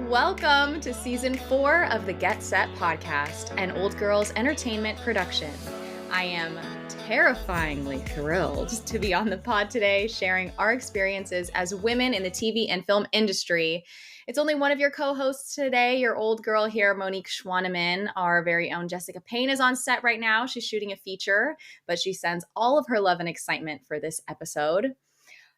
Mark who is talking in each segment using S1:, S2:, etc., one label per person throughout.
S1: Welcome to Season 4 of the Get Set podcast, an Old Girls Entertainment production. I am terrifyingly thrilled to be on the pod today, sharing our experiences as women in the TV and film industry. It's only one of your co-hosts today, your old girl here, Monique Schwaneman. Our very own Jessica Payne is on set right now. She's shooting a feature, but she sends all of her love and excitement for this episode.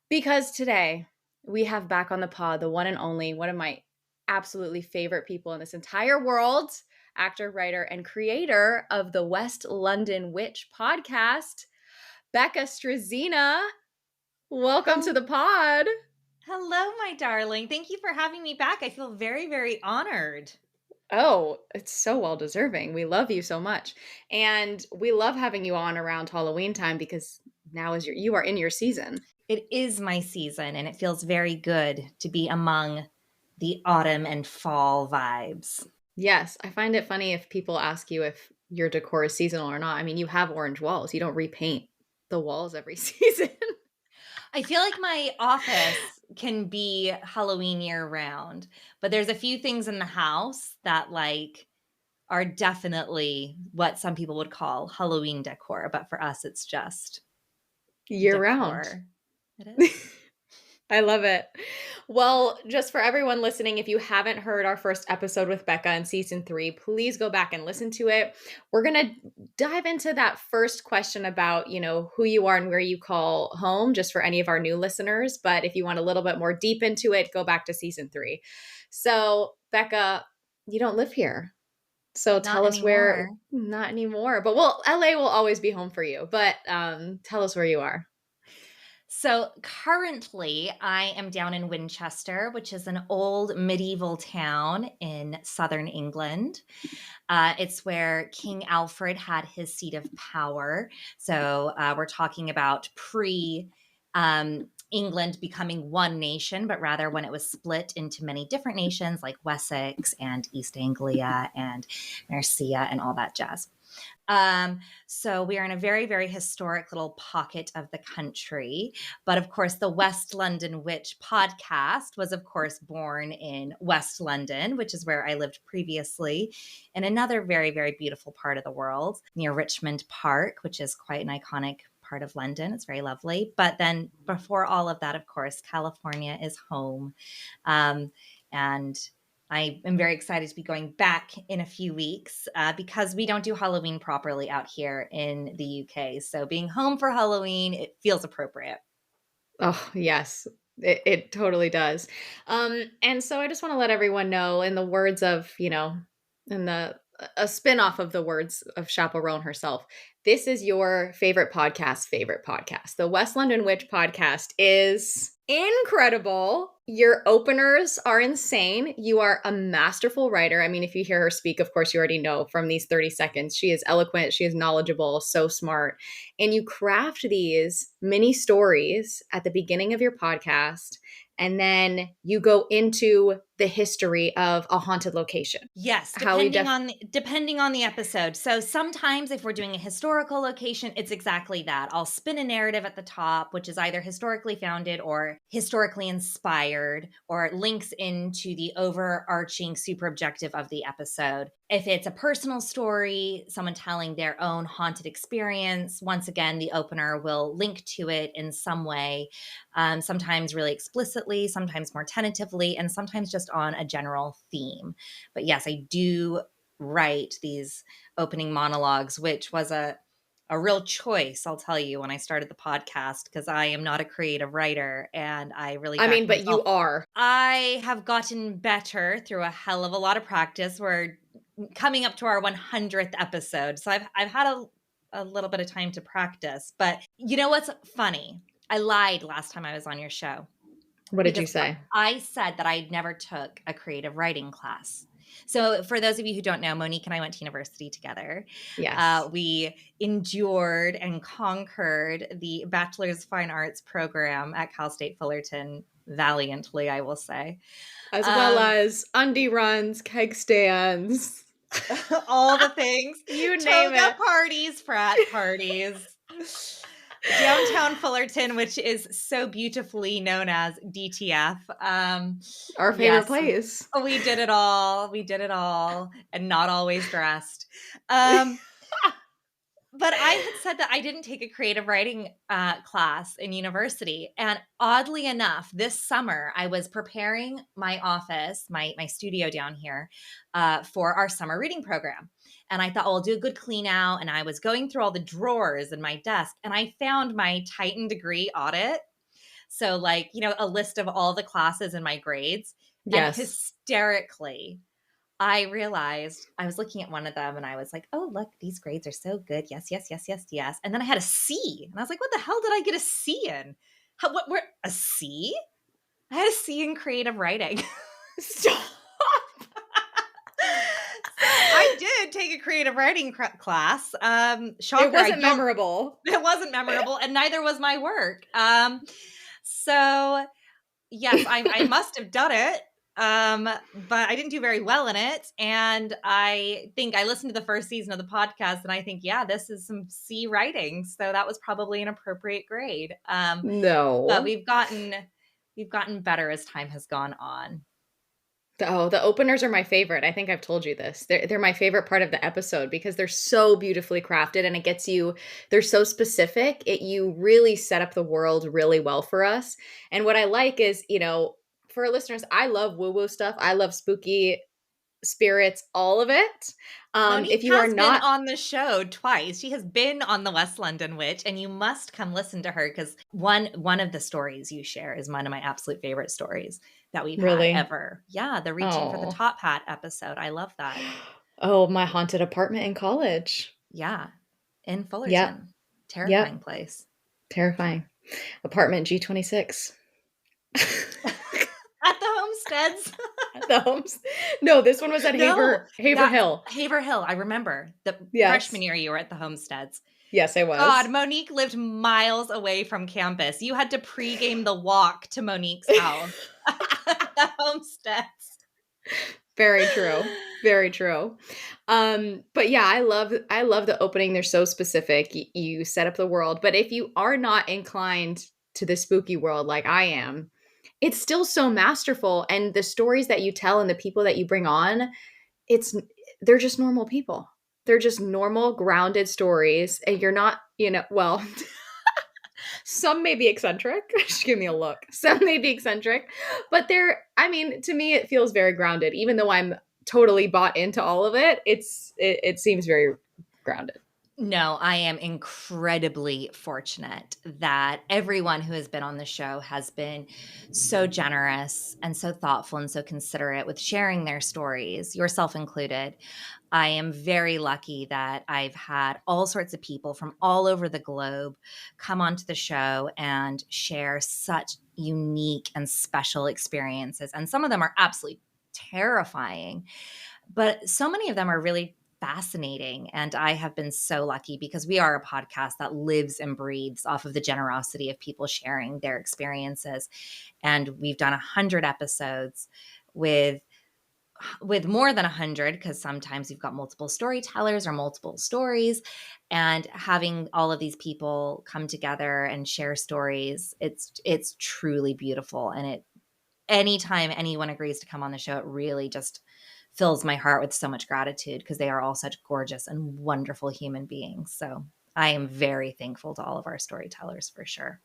S1: Because today, we have back on the pod the one and only, one of my absolutely favorite people in this entire world, actor, writer, and creator of the West London Witch podcast, Becca STRUZYNA. Welcome to the pod.
S2: Hello, my darling. Thank you for having me back. I feel very, very honored.
S1: Oh, it's so well deserving. We love you so much. And we love having you on around Halloween time because now you are in your season.
S2: It is my season, and it feels very good to be among the autumn and fall vibes.
S1: Yes, I find it funny if people ask you if your decor is seasonal or not. I mean, you have orange walls. You don't repaint the walls every season.
S2: I feel like my office can be Halloween year round, but there's a few things in the house that are definitely what some people would call Halloween decor, but for us it's just
S1: year
S2: decor.
S1: Round.
S2: It is.
S1: I love it. Well, just for everyone listening, if you haven't heard our first episode with Becca in season 3, please go back and listen to it. We're going to dive into that first question about, who you are and where you call home, just for any of our new listeners. But if you want a little bit more deep into it, go back to season 3. So, Becca, you don't live here. So tell us where, not anymore, but LA will always be home for you. But tell us where you are.
S2: So currently I am down in Winchester, which is an old medieval town in southern England. It's where King Alfred had his seat of power. So we're talking about England becoming one nation, but rather when it was split into many different nations like Wessex and East Anglia and Mercia and all that jazz. So we are in a very, very historic little pocket of the country. But of course, the West London Witch podcast was, of course, born in West London, which is where I lived previously, in another very, very beautiful part of the world near Richmond Park, which is quite an iconic part of London. It's very lovely. But then before all of that, of course, California is home. And I am very excited to be going back in a few weeks because we don't do Halloween properly out here in the UK. So being home for Halloween, it feels appropriate.
S1: Oh, yes, it totally does. And so I just want to let everyone know, in the words of, a spinoff of the words of Chaperone herself, this is your favorite podcast. The West London Witch podcast is incredible. Your openers are insane. You are a masterful writer. I mean, if you hear her speak, of course, you already know from these 30 seconds. She is eloquent. She is knowledgeable, so smart. And you craft these mini stories at the beginning of your podcast. And then you go into the history of a haunted location.
S2: Yes, depending on the episode. So sometimes if we're doing a historical location, it's exactly that. I'll spin a narrative at the top, which is either historically founded or historically inspired, or links into the overarching super objective of the episode. If it's a personal story, someone telling their own haunted experience, once again, the opener will link to it in some way, sometimes really explicitly, sometimes more tentatively, and sometimes just on a general theme. But yes, I do write these opening monologues, which was a real choice, I'll tell you, when I started the podcast, because I am not a creative writer and but
S1: you are.
S2: I have gotten better through a hell of a lot of practice. We're coming up to our 100th episode. So I've had a little bit of time to practice. But you know what's funny? I lied last time I was on your show.
S1: What did you say?
S2: I said that I never took a creative writing class. So for those of you who don't know, Monique and I went to university together.
S1: Yes.
S2: We endured and conquered the Bachelor's Fine Arts program at Cal State Fullerton valiantly, I will say.
S1: As well as undie runs, keg stands.
S2: All the things.
S1: You name it.
S2: Parties, frat parties. Downtown Fullerton, which is so beautifully known as DTF.
S1: Our favorite
S2: Yes,
S1: place.
S2: we did it all. We did it all, and not always dressed. But I had said that I didn't take a creative writing class in university. And oddly enough, this summer, I was preparing my office, my studio down here, for our summer reading program. And I thought, oh, I'll do a good clean out. And I was going through all the drawers in my desk, and I found my Titan degree audit. So, like, a list of all the classes and my grades. And
S1: Yes.
S2: hysterically, I realized I was looking at one of them and I was like, oh, look, these grades are so good. Yes, yes, yes, yes, yes. And then I had a C. And I was like, what the hell did I get a C in? A C? I had a C in creative writing.
S1: Stop.
S2: I did take a creative writing class. Shocker,
S1: It wasn't memorable.
S2: It wasn't memorable, and neither was my work. So yes, I must have done it. But I didn't do very well in it. And I think I listened to the first season of the podcast and I think, yeah, this is some C writing. So that was probably an appropriate grade.
S1: No.
S2: But we've gotten better as time has gone on.
S1: Oh, the openers are my favorite. I think I've told you this. They're my favorite part of the episode because they're so beautifully crafted and it gets you, they're so specific. You really set up the world really well for us. And what I like is, for our listeners, I love woo-woo stuff. I love spooky spirits, all of it.
S2: Monique
S1: if you are not
S2: been on the show twice, she has been on the West London Witch, and you must come listen to her because one of the stories you share is one of my absolute favorite stories that we've had ever. Yeah, the Reaching for the Top Hat episode. I love that.
S1: Oh, my haunted apartment in college.
S2: Yeah, in Fullerton. Yep. Terrifying place.
S1: Terrifying. Apartment G26.
S2: At the Homesteads.
S1: No, this one was at Haverhill.
S2: Haverhill. I remember the freshman year you were at the Homesteads.
S1: Yes, I was.
S2: God, Monique lived miles away from campus. You had to pregame the walk to Monique's house at the Homesteads.
S1: Very true. Very true. But yeah, I love the opening. They're so specific. You set up the world. But if you are not inclined to the spooky world like I am, it's still so masterful. And the stories that you tell and the people that you bring on, they're just normal people. They're just normal, grounded stories. And you're not, well, some may be eccentric. Just give me a look. Some may be eccentric, but to me, it feels very grounded. Even though I'm totally bought into all of it, it seems very grounded.
S2: No, I am incredibly fortunate that everyone who has been on the show has been so generous and so thoughtful and so considerate with sharing their stories, yourself included. I am very lucky that I've had all sorts of people from all over the globe come onto the show and share such unique and special experiences. And some of them are absolutely terrifying, but so many of them are really fascinating. And I have been so lucky because we are a podcast that lives and breathes off of the generosity of people sharing their experiences. And we've done 100 episodes with more than 100, because sometimes you've got multiple storytellers or multiple stories, and having all of these people come together and share stories, it's truly beautiful. And anytime anyone agrees to come on the show, it really just fills my heart with so much gratitude because they are all such gorgeous and wonderful human beings. So I am very thankful to all of our storytellers for sure.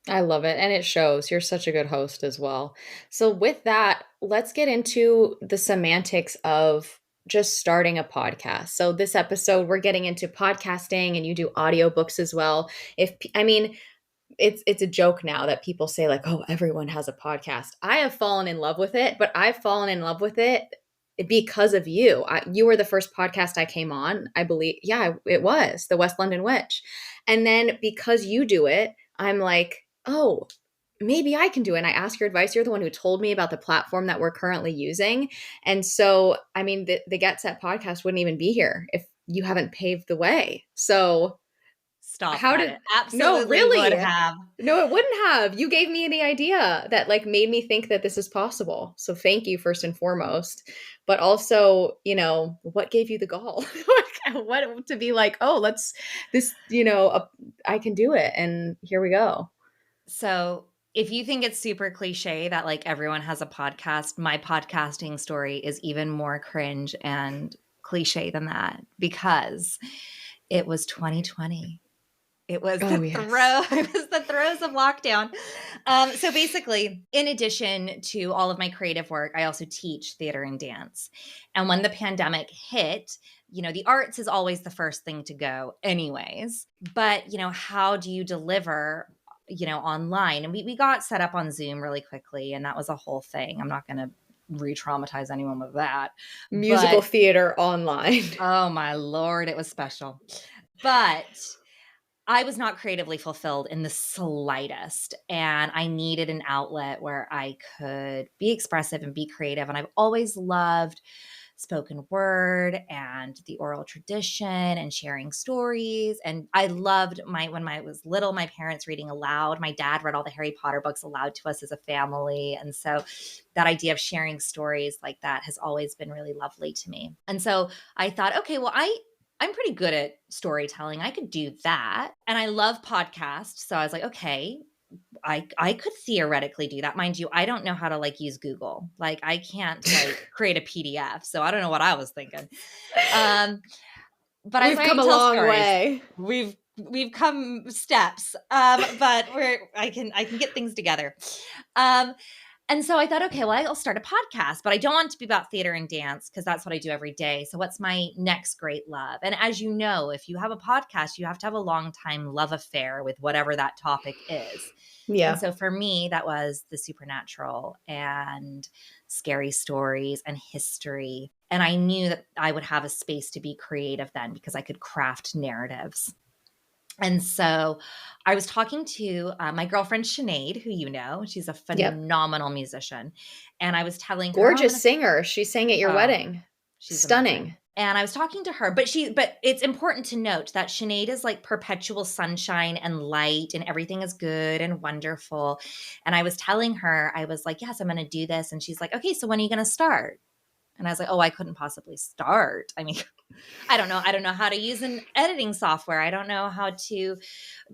S1: I love it. And it shows. You're such a good host as well. So with that, let's get into the semantics of just starting a podcast. So this episode, we're getting into podcasting, and you do audiobooks as well. It's a joke now that people say like, oh, everyone has a podcast. I have fallen in love with it, but I've fallen in love with it because of you. You were the first podcast I came on, I believe. Yeah, it was the West London Witch. And then because you do it, I'm like, oh, maybe I can do it. And I ask your advice. You're the one who told me about the platform that we're currently using. And so, the Get Set podcast wouldn't even be here if you haven't paved the way. So
S2: stop. How did it absolutely
S1: no, really
S2: would have.
S1: No, it wouldn't have. You gave me the idea that made me think that this is possible. So thank you first and foremost. But also, what gave you the gall? what to be like, oh, let's this, I can do it. And here we go.
S2: So if you think it's super cliche that like everyone has a podcast, my podcasting story is even more cringe and cliche than that because it was 2020. It was
S1: Oh, yes.
S2: it was the throes of lockdown. So basically, in addition to all of my creative work, I also teach theater and dance. And when the pandemic hit, the arts is always the first thing to go anyways. But, how do you deliver, online? And we got set up on Zoom really quickly, and that was a whole thing. I'm not going to re-traumatize anyone with that.
S1: Musical
S2: But,
S1: theater online.
S2: oh my Lord, it was special. But I was not creatively fulfilled in the slightest, and I needed an outlet where I could be expressive and be creative. And I've always loved spoken word and the oral tradition and sharing stories. And I loved when I was little, my parents reading aloud. My dad read all the Harry Potter books aloud to us as a family. And so that idea of sharing stories like that has always been really lovely to me. And so I thought, okay, well, I'm pretty good at storytelling. I could do that. And I love podcasts. So I was like, okay, I could theoretically do that. Mind you, I don't know how to like use Google. Like I can't like create a PDF. So I don't know what I was thinking. But
S1: We've come a long way.
S2: We've come steps. But I can get things together. And so I thought, okay, well, I'll start a podcast, but I don't want it to be about theater and dance because that's what I do every day. So what's my next great love? And as you know, if you have a podcast, you have to have a long time love affair with whatever that topic is.
S1: Yeah.
S2: And so for me, that was the supernatural and scary stories and history. And I knew that I would have a space to be creative then because I could craft narratives. And so I was talking to my girlfriend, Sinead, who you know, she's a phenomenal musician. And I was telling her—
S1: Gorgeous singer. She sang at your wedding.
S2: She's
S1: stunning.
S2: Amazing. And I was talking to her, but it's important to note that Sinead is like perpetual sunshine and light and everything is good and wonderful. And I was telling her, I was like, yes, I'm going to do this. And she's like, okay, so when are you going to start? And I was like, oh, I couldn't possibly start. I mean, I don't know how to use an editing software. I don't know how to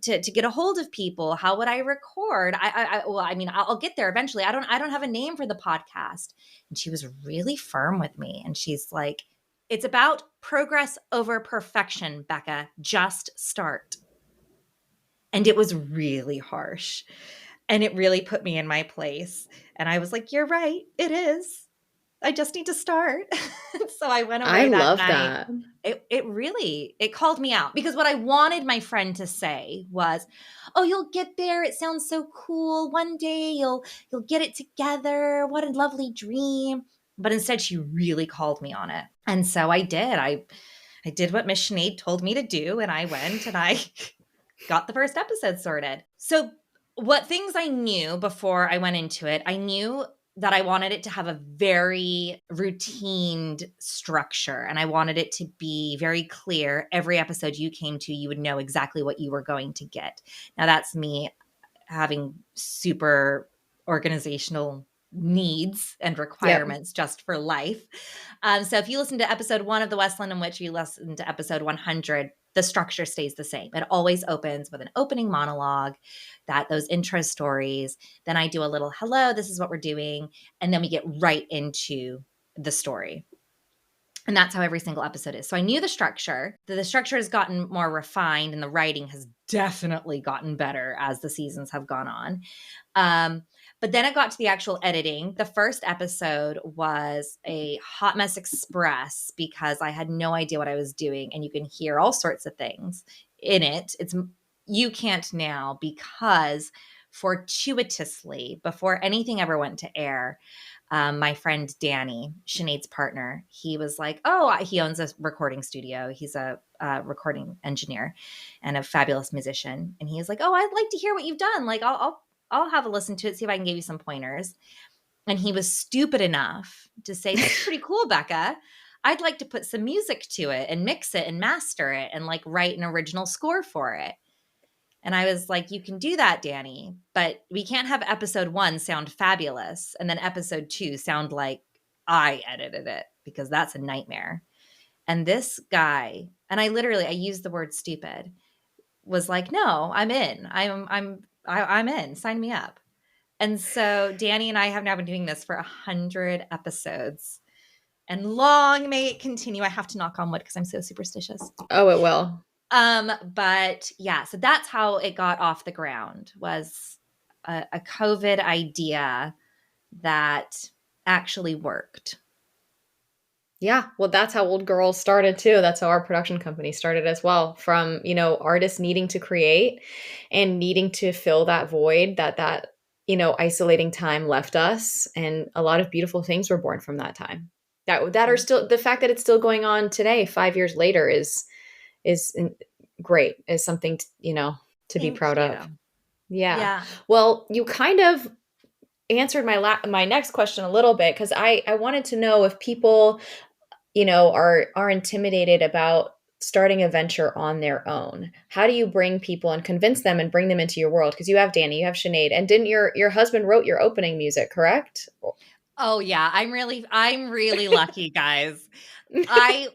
S2: get a hold of people. How would I record? I'll get there eventually. I don't have a name for the podcast. And she was really firm with me. And she's like, it's about progress over perfection, Becca. Just start. And it was really harsh. And it really put me in my place. And I was like, you're right. It is. I just need to start. So I went away that night. It called me out because what I wanted my friend to say was, oh, you'll get there. It sounds so cool. One day you'll get it together. What a lovely dream. But instead she really called me on it. And so I did. I did what Miss Sinead told me to do. And I went and I got the first episode sorted. So what things I knew before I went into it, I knew that I wanted it to have a very routined structure. And I wanted it to be very clear. Every episode you came to, you would know exactly what you were going to get. Now that's me having super organizational needs and requirements just for life. So if you listen to episode 1 of The West London Witch, you listen to episode 100, the structure stays the same. It always opens with an opening monologue, those intro stories. Then I do a little hello, this is what we're doing. And then we get right into the story. And that's how every single episode is. So I knew the structure. The structure has gotten more refined and the writing has definitely gotten better as the seasons have gone on. But then it got to the actual editing. The first episode was a hot mess express because I had no idea what I was doing. And you can hear all sorts of things in it. You can't now because fortuitously, before anything ever went to air, my friend Danny, Sinead's partner, he was like, oh, he owns a recording studio. He's a recording engineer and a fabulous musician. And he was like, oh, I'd like to hear what you've done. Like, I'll have a listen to it, see if I can give you some pointers. And he was stupid enough to say, this is pretty cool, Becca. I'd like to put some music to it and mix it and master it and like write an original score for it. And I was like, you can do that, Danny, but we can't have episode 1 sound fabulous and then episode 2 sound like I edited it because that's a nightmare. And this guy And I used the word stupid, was like, no, I'm in. I'm in. Sign me up. And so Danny and I have now been doing this for 100 episodes. And long may it continue. I have to knock on wood because I'm so superstitious.
S1: Oh, it will.
S2: But yeah, so that's how it got off the ground, was a COVID idea that actually worked.
S1: Yeah, well, that's how Old Girls started too. That's how our production company started as well. From, artists needing to create and needing to fill that void that isolating time left us. And a lot of beautiful things were born from that time. That are still, the fact that it's still going on today, 5 years later, is great, is something to be proud of. Yeah. Well, you kind of answered my next question a little bit, because I wanted to know if people are intimidated about starting a venture on their own. How do you bring people and convince them and bring them into your world? Because you have Danny, you have Sinead, and didn't your husband wrote your opening music, correct?
S2: Oh yeah, I'm really lucky, guys. I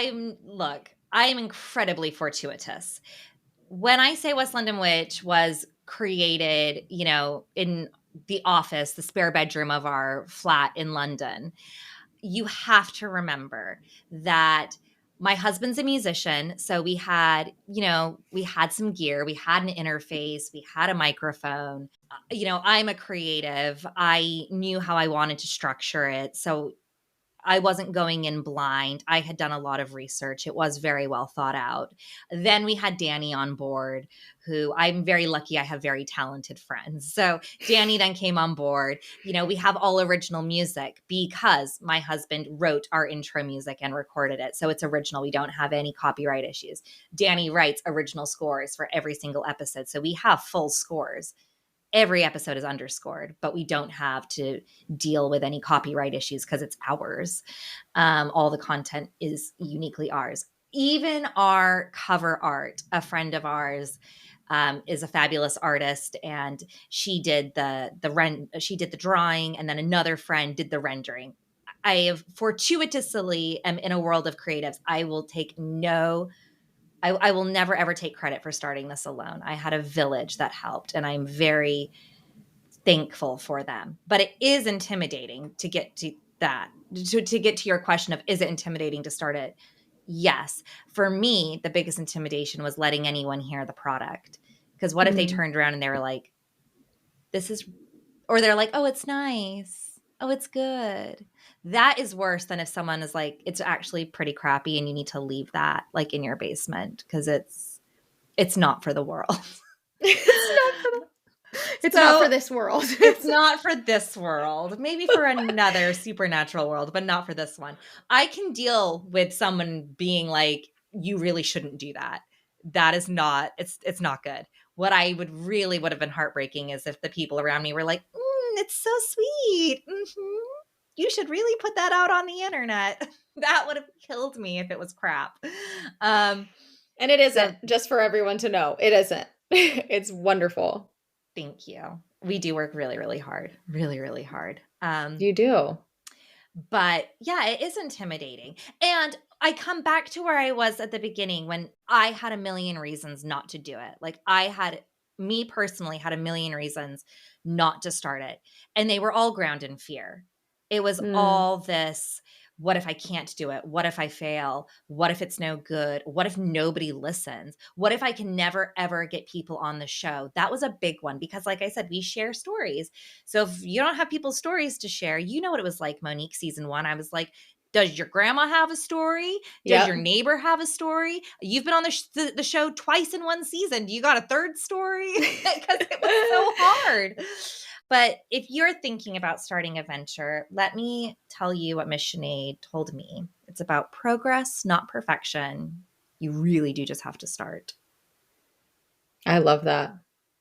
S2: am incredibly fortuitous. When I say West London Witch was created, in the office, the spare bedroom of our flat in London, you have to remember that my husband's a musician. So we had some gear, we had an interface, we had a microphone. I'm a creative. I knew how I wanted to structure it. So I wasn't going in blind. I had done a lot of research. It was very well thought out. Then we had Danny on board, who I'm very lucky. I have very talented friends. So Danny then came on board. We have all original music because my husband wrote our intro music and recorded it. So it's original. We don't have any copyright issues. Danny writes original scores for every single episode. So we have full scores. Every episode is underscored, but we don't have to deal with any copyright issues because it's ours. All the content is uniquely ours. Even our cover art, a friend of ours is a fabulous artist, and she did she did the drawing, and then another friend did the rendering. I have fortuitously am in a world of creatives. I will never, ever take credit for starting this alone. I had a village that helped, and I'm very thankful for them. But it is intimidating to get to that, to get to your question of, is it intimidating to start it? Yes. For me, the biggest intimidation was letting anyone hear the product. Because what if they turned around and they were like, or they're like, oh, it's nice. Oh, it's good. That is worse than if someone is like, it's actually pretty crappy and you need to leave that like in your basement, because it's not for the world.
S1: It's not for this world.
S2: It's not for this world. Maybe for another supernatural world, but not for this one. I can deal with someone being like, you really shouldn't do that. That is not, it's not good. What I would have been heartbreaking is if the people around me were like, it's so sweet. Mm-hmm. You should really put that out on the internet. That would have killed me if it was crap.
S1: And it isn't, just for everyone to know. It isn't. It's wonderful.
S2: Thank you. We do work really, really hard. Really, really hard.
S1: You do. But
S2: yeah, it is intimidating. And I come back to where I was at the beginning when I had a million reasons not to do it. Like me personally had a million reasons not to start it. And they were all grounded in fear. It was all this, what if I can't do it? What if I fail? What if it's no good? What if nobody listens? What if I can never, ever get people on the show? That was a big one because, like I said, we share stories. So if you don't have people's stories to share, you know what it was like, Monique, season 1. I was like, does your grandma have a story? Does your neighbor have a story? You've been on the show twice in one season. Do you got a third story? Because it was so hard. But if you're thinking about starting a venture, let me tell you what Miss Sinead told me. It's about progress, not perfection. You really do just have to start.
S1: I love that.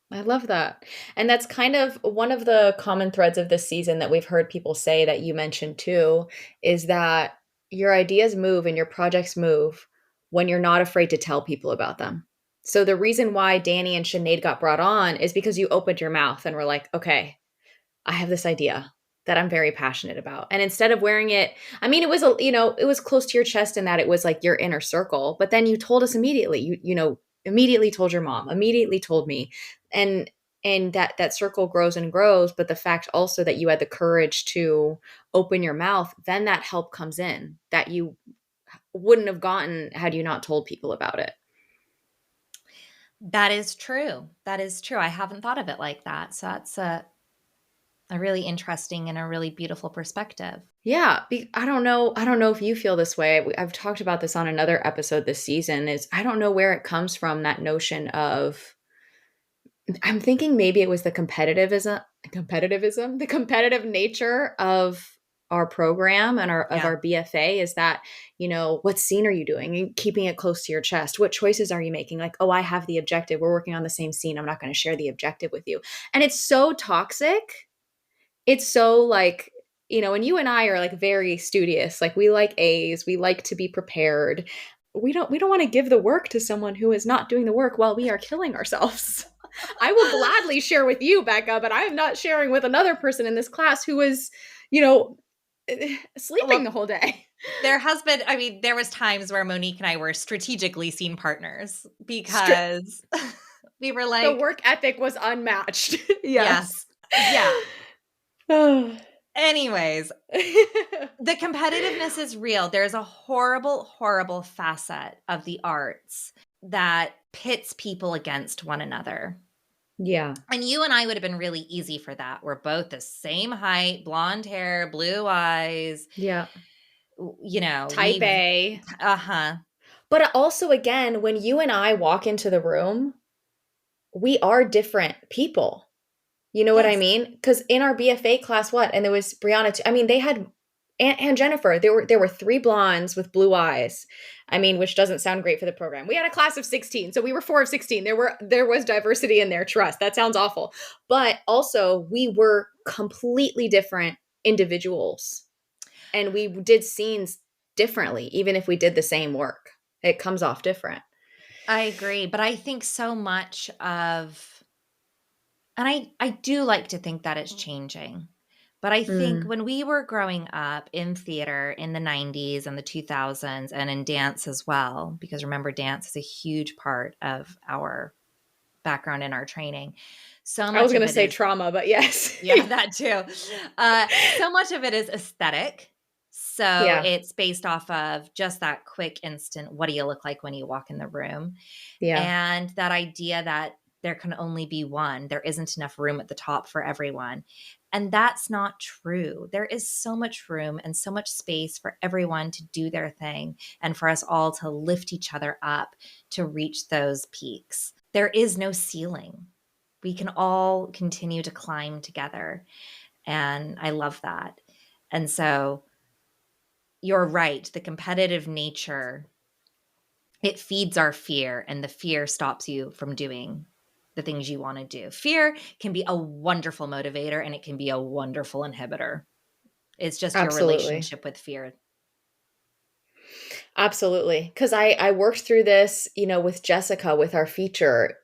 S1: I love that. And that's kind of one of the common threads of this season that we've heard people say, that you mentioned too, is that your ideas move and your projects move when you're not afraid to tell people about them. So the reason why Danny and Sinead got brought on is because you opened your mouth and were like, okay, I have this idea. that I'm very passionate about. And instead of wearing it, I mean, it was it was close to your chest in that it was like your inner circle, but then you told us immediately. Immediately told your mom, immediately told me. And that circle grows and grows, but the fact also that you had the courage to open your mouth, then that help comes in that you wouldn't have gotten had you not told people about it.
S2: That is true. That is true. I haven't thought of it like that. So that's a really interesting and a really beautiful perspective.
S1: Yeah, I don't know if you feel this way. I've talked about this on another episode this season. Is I don't know where it comes from, that notion of, I'm thinking maybe it was the the competitive nature of our program and our BFA, is that, what scene are you doing? And keeping it close to your chest. What choices are you making? Like, oh, I have the objective. We're working on the same scene. I'm not going to share the objective with you. And it's so toxic. It's so like, and you and I are like very studious. Like, we like A's. We like to be prepared. We don't want to give the work to someone who is not doing the work while we are killing ourselves. I will gladly share with you, Becca, but I am not sharing with another person in this class who is, sleeping the whole day.
S2: There was times where Monique and I were strategically scene partners because we were like,
S1: the work ethic was unmatched.
S2: Yes. Yeah. Anyways, the competitiveness is real. There's a horrible, horrible facet of the arts that pits people against one another.
S1: Yeah.
S2: And you and I would have been really easy for that. We're both the same height, blonde hair, blue eyes.
S1: Yeah.
S2: Type
S1: A.
S2: Uh-huh.
S1: But also, again, when you and I walk into the room, we are different people. You know what I mean? Because in our BFA class, and there was Brianna too. I mean, they had and Jennifer. There were 3 blondes with blue eyes. I mean, which doesn't sound great for the program. We had a class of 16, so we were 4 of 16. There was diversity in there. Trust. That sounds awful, but also we were completely different individuals, and we did scenes differently. Even if we did the same work, it comes off different.
S2: I agree, but I think so much of. And I do like to think that it's changing. But I think when we were growing up in theater in the 90s and the 2000s and in dance as well, because remember, dance is a huge part of our background and our training. So much
S1: I was going to say trauma, but yes.
S2: Yeah, that too. So much of it is aesthetic. So it's based off of just that quick instant, what do you look like when you walk in the room?
S1: Yeah.
S2: And that idea that there can only be one. There isn't enough room at the top for everyone. And that's not true. There is so much room and so much space for everyone to do their thing and for us all to lift each other up to reach those peaks. There is no ceiling. We can all continue to climb together. And I love that. And so you're right. The competitive nature, it feeds our fear, and the fear stops you from doing the things you want to do. Fear can be a wonderful motivator, and it can be a wonderful inhibitor. It's just your relationship with fear.
S1: Absolutely. Because I worked through this, with Jessica, with our feature.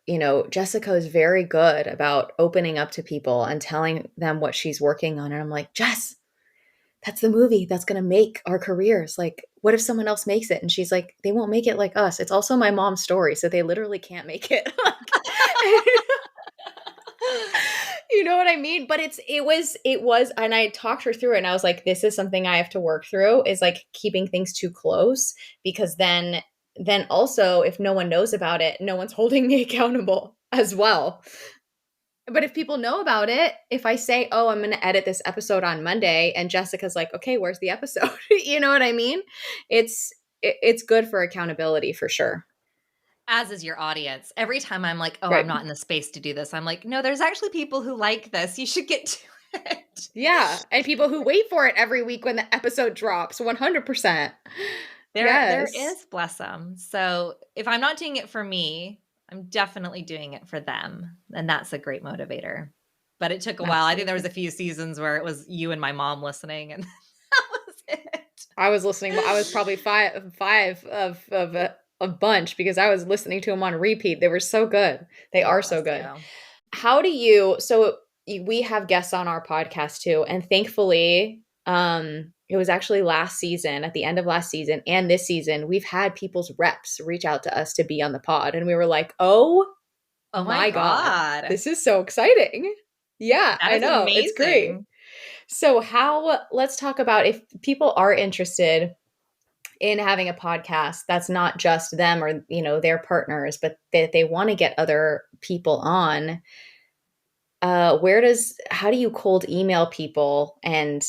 S1: Jessica is very good about opening up to people and telling them what she's working on. And I'm like, Jess, that's the movie that's going to make our careers. Like, what if someone else makes it? And she's like, they won't make it like us. It's also my mom's story, so they literally can't make it. You know what I mean? But it was, and I talked her through it, and I was like, this is something I have to work through, is like keeping things too close, because then also, if no one knows about it, no one's holding me accountable as well. But if people know about it, if I say, oh, I'm going to edit this episode on Monday, and Jessica's like, okay, where's the episode? You know what I mean? It's good for accountability for sure.
S2: As is your audience. Every time I'm like, oh, right. I'm not in the space to do this, I'm like, no, there's actually people who like this. You should get to it.
S1: Yeah. And people who wait for it every week when the episode drops. 100%.
S2: There is, bless them. So if I'm not doing it for me, I'm definitely doing it for them. And that's a great motivator. But it took a while. I think there was a few seasons where it was you and my mom listening, and that was it.
S1: I was listening. I was probably five of a bunch, because I was listening to them on repeat. They were so good. They are so good. How do you, so we have guests on our podcast too, and thankfully, it was actually last season, at the end of last season and this season, we've had people's reps reach out to us to be on the pod, and we were like, "Oh
S2: Oh my
S1: my God,
S2: God.
S1: this is so exciting." Yeah,
S2: That
S1: I
S2: is
S1: know. It's great.
S2: amazing.
S1: So let's talk about if people are interested in having a podcast that's not just them or, their partners, but that they want to get other people on. How do you cold email people and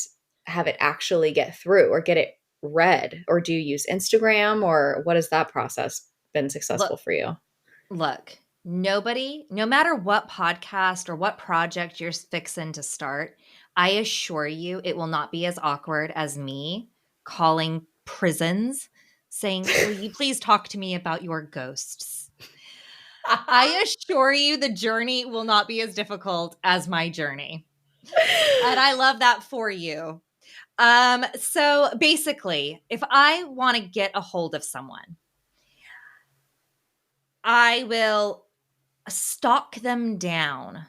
S1: have it actually get through or get it read? Or do you use Instagram, or what has that process been
S2: Look,
S1: successful for you?
S2: look, nobody, no matter what podcast or what project you're fixing to start, I assure you it will not be as awkward as me calling prisons saying, "Will you please talk to me about your ghosts?" I assure you the journey will not be as difficult as my journey. And I love that for you. So basically, if I want to get a hold of someone, I will stalk them down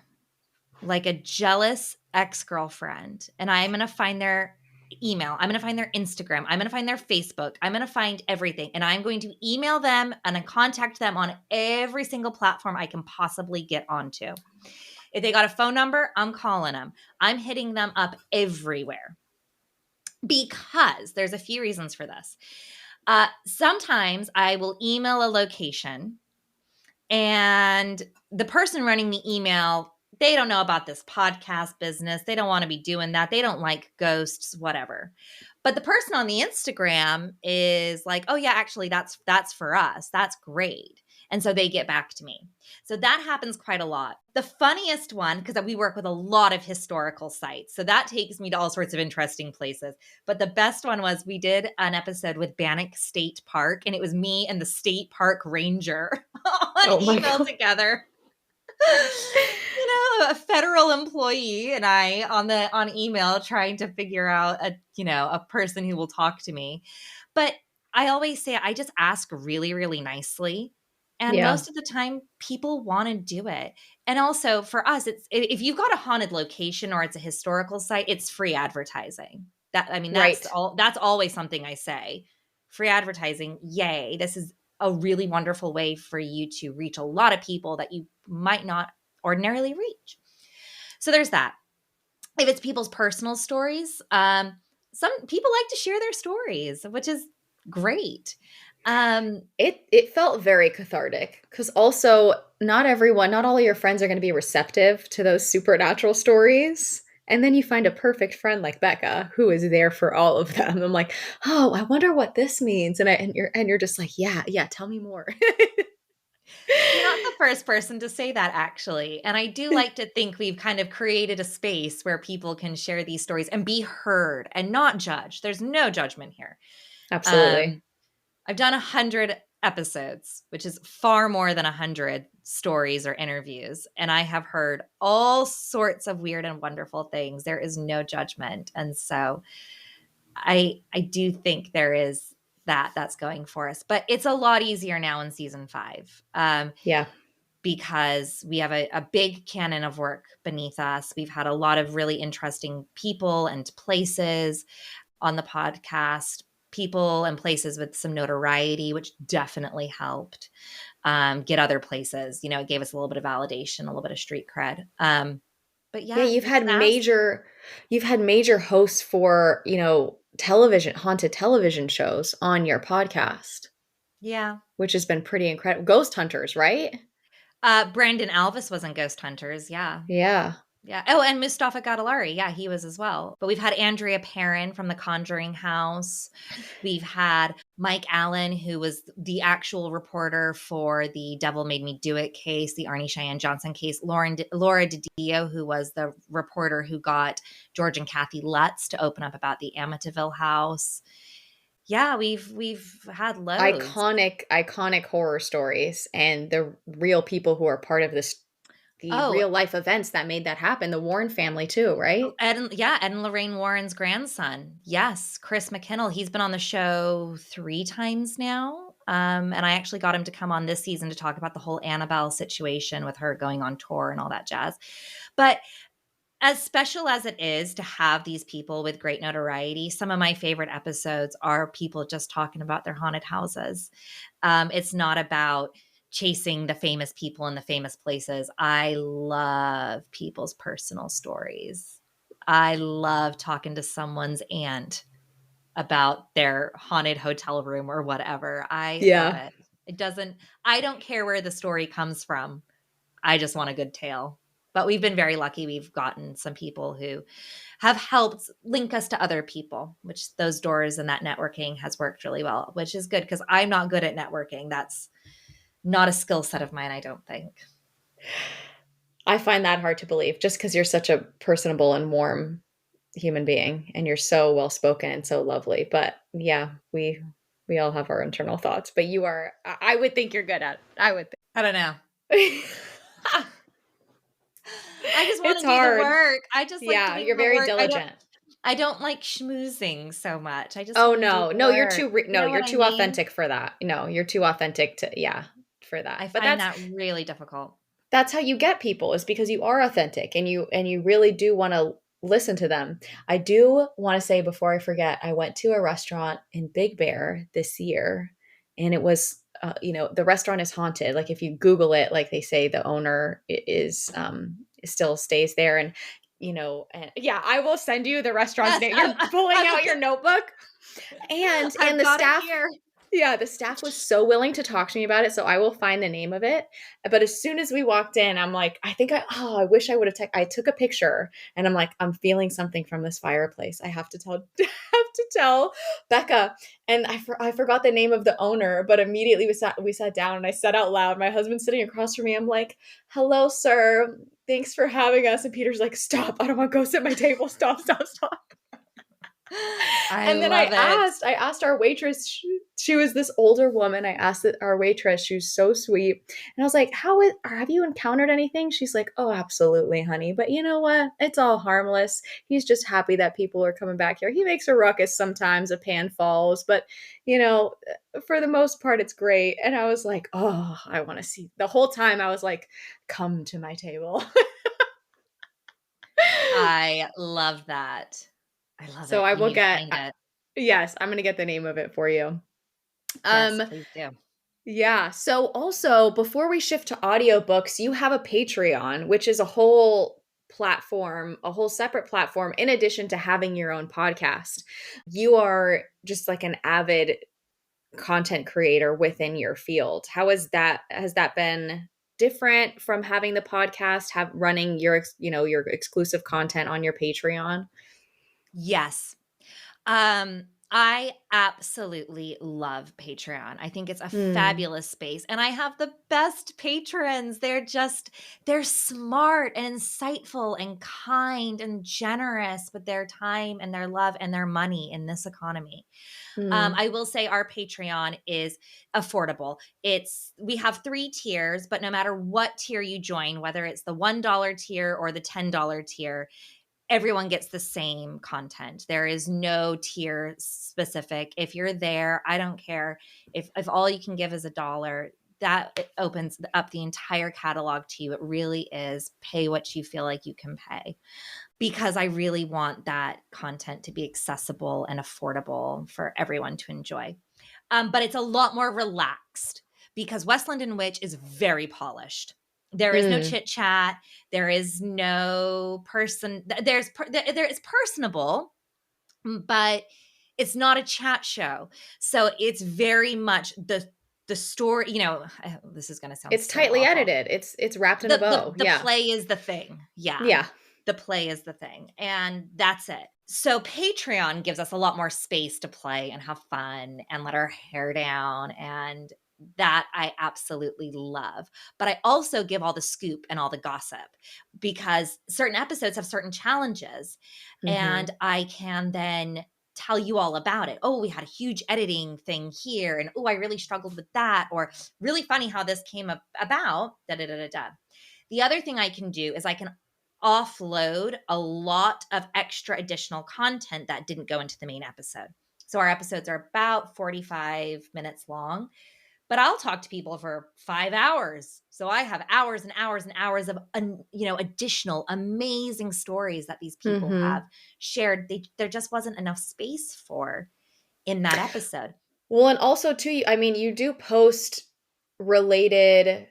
S2: like a jealous ex-girlfriend, and I'm going to find their email. I'm going to find their Instagram. I'm going to find their Facebook. I'm going to find everything, and I'm going to email them and contact them on every single platform I can possibly get onto. If they got a phone number, I'm calling them. I'm hitting them up everywhere because there's a few reasons for this. Sometimes I will email a location, and the person running the email, they don't know about this podcast business. They don't want to be doing that. They don't like ghosts, whatever. But the person on the Instagram is like, "Oh yeah, actually that's for us. That's great." And so they get back to me. So that happens quite a lot. The funniest one, because we work with a lot of historical sites, so that takes me to all sorts of interesting places. But the best one was we did an episode with Bannock State Park, and it was me and the state park ranger on
S1: Oh my
S2: email
S1: God.
S2: together. A federal employee and I on email trying to figure out a person who will talk to me. But I always say I just ask really, really nicely. And
S1: Yeah.
S2: most of the time people want to do it. And also for us, it's if you've got a haunted location or it's a historical site, it's free advertising.
S1: Right.
S2: That's always something I say. Free advertising, yay. This is a really wonderful way for you to reach a lot of people that you might not ordinarily reach. So there's that. If it's people's personal stories, some people like to share their stories, which is great.
S1: It felt very cathartic, because also not all of your friends are going to be receptive to those supernatural stories. And then you find a perfect friend like Becca who is there for all of them. I'm like, "Oh, I wonder what this means." And you're just like, "Yeah, yeah, tell me more."
S2: You're not the first person to say that, actually. And I do like to think we've kind of created a space where people can share these stories and be heard and not judged. There's no judgment here.
S1: Absolutely.
S2: I've done 100 episodes, which is far more than 100 stories or interviews. And I have heard all sorts of weird and wonderful things. There is no judgment. And so I do think there is that's going for us. But it's a lot easier now in season 5.
S1: Yeah.
S2: Because we have a big canon of work beneath us. We've had a lot of really interesting people and places on the podcast, people and places with some notoriety, which definitely helped get other places. It gave us a little bit of validation, a little bit of street cred. But
S1: Yeah,
S2: yeah, you can ask.
S1: you've had major hosts for, haunted television shows on your podcast,
S2: Yeah.
S1: which has been pretty incredible. Ghost hunters, right?
S2: Brandon Alvis was in Ghost Hunters. Yeah.
S1: Yeah.
S2: Yeah. Oh, and Mustafa Gatollari. Yeah, he was as well. But we've had Andrea Perron from the Conjuring house. We've had Mike Allen, who was the actual reporter for the Devil Made Me Do It case, the Arnie Cheyenne Johnson case. Laura DiDio, who was the reporter who got George and Kathy Lutz to open up about the Amityville house. Yeah, we've had loads.
S1: Iconic horror stories, and the real people who are part of the
S2: Oh,
S1: real life events that made that happen. The Warren family too, right?
S2: Ed and Lorraine Warren's grandson. Yes, Chris McKinnell. He's been on the show 3 times now. And I actually got him to come on this season to talk about the whole Annabelle situation with her going on tour and all that jazz. But as special as it is to have these people with great notoriety, some of my favorite episodes are people just talking about their haunted houses. It's not about chasing the famous people in the famous places. I love people's personal stories. I love talking to someone's aunt about their haunted hotel room or whatever. I love
S1: Yeah.
S2: it. I don't care where the story comes from. I just want a good tale. But we've been very lucky. We've gotten some people who have helped link us to other people, which those doors and that networking has worked really well, which is good because I'm not good at networking. That's not a skill set of mine, I don't think.
S1: I find that hard to believe just because you're such a personable and warm human being and you're so well spoken and so lovely. But yeah, we all have our internal thoughts. But you are I would think you're good at it. I would
S2: I don't know.
S1: think.
S2: I just want
S1: It's
S2: to do the
S1: hard.
S2: work. I just like
S1: Yeah,
S2: doing
S1: you're
S2: the
S1: very
S2: work.
S1: diligent.
S2: I don't like schmoozing so much. I just
S1: Oh,
S2: want to do
S1: no.
S2: the
S1: No, you're
S2: work.
S1: too
S2: You know
S1: you're
S2: what I
S1: too
S2: mean?
S1: authentic for that. No, you're too authentic to yeah, for that.
S2: I
S1: But
S2: find that really difficult.
S1: that's how you get people is because you are authentic and you really do want to listen to them. I do want to say before I forget, I went to a restaurant in Big Bear this year and it was the restaurant is haunted. Like if you Google it, like they say the owner is still stays there and yeah, I will send you the restaurant's
S2: Yes,
S1: name. You're pulling out your notebook. And
S2: I've
S1: the
S2: got it
S1: staff
S2: here.
S1: yeah, the staff was so willing to talk to me about it, so I will find the name of it. But as soon as we walked in, I'm like, I wish I would have I took a picture and I'm like, I'm feeling something from this fireplace. I have to tell have to tell Becca. And I forgot the name of the owner, but immediately we sat down and I said out loud, my husband's sitting across from me. I'm like, "Hello, sir. Thanks for having us." And Peter's like, "Stop. I don't want to go sit at my table. Stop, stop, stop."
S2: I
S1: And then
S2: love it.
S1: I asked our waitress, she was this older woman. I asked our waitress, she was so sweet. And I was like, have you encountered anything? She's like, "Oh, absolutely, honey. But you know what? It's all harmless. He's just happy that people are coming back here. He makes a ruckus sometimes, a pan falls, but for the most part, it's great." And I was like, "Oh, I want to see." The whole time I was like, "Come to my table."
S2: I love that. I love
S1: So
S2: it.
S1: I
S2: You
S1: will
S2: need to
S1: get,
S2: find it.
S1: yes, I'm going to get the name of it for you.
S2: Yes,
S1: Um,
S2: please do.
S1: Yeah. So also, before we shift to audiobooks, you have a Patreon, which is a whole platform, a whole separate platform, in addition to having your own podcast. You are just like an avid content creator within your field. Has that been different from having the podcast, have running your exclusive content on your Patreon?
S2: Yes. I absolutely love Patreon. I think it's a
S1: Hmm.
S2: fabulous space and I have the best patrons. They're smart and insightful and kind and generous with their time and their love and their money in this economy.
S1: Hmm.
S2: I will say our Patreon is affordable. We have 3 tiers, but no matter what tier you join, whether it's the $1 tier or the $10 tier, everyone gets the same content. There is no tier specific. If you're there, I don't care if all you can give is $1, that it opens up the entire catalog to you. It really is pay what you feel like you can pay because I really want that content to be accessible and affordable for everyone to enjoy. But it's a lot more relaxed because Westland and Witch is very polished. There is no
S1: Hmm.
S2: chit chat. There is no person. There is personable, but it's not a chat show. So it's very much the story. This is going to sound
S1: It's
S2: so
S1: tightly
S2: awful.
S1: edited. It's wrapped in a
S2: The
S1: bow.
S2: the
S1: Yeah.
S2: play is the thing. Yeah,
S1: Yeah.
S2: the play is the thing, and that's it. So Patreon gives us a lot more space to play and have fun and let our hair down, and that I absolutely love. But I also give all the scoop and all the gossip because certain episodes have certain challenges, and
S1: Mhm.
S2: I can then tell you all about it. Oh, we had a huge editing thing here, and oh, I really struggled with that, or really funny how this came about. Da da da da da. The other thing I can do is I can offload a lot of extra additional content that didn't go into the main episode. So our episodes are about 45 minutes long, but I'll talk to people for 5 hours. So I have hours and hours and hours of, additional amazing stories that these people
S1: Mm-hmm.
S2: have shared. There just wasn't enough space for in that episode.
S1: Well, and also too, I mean, you do post related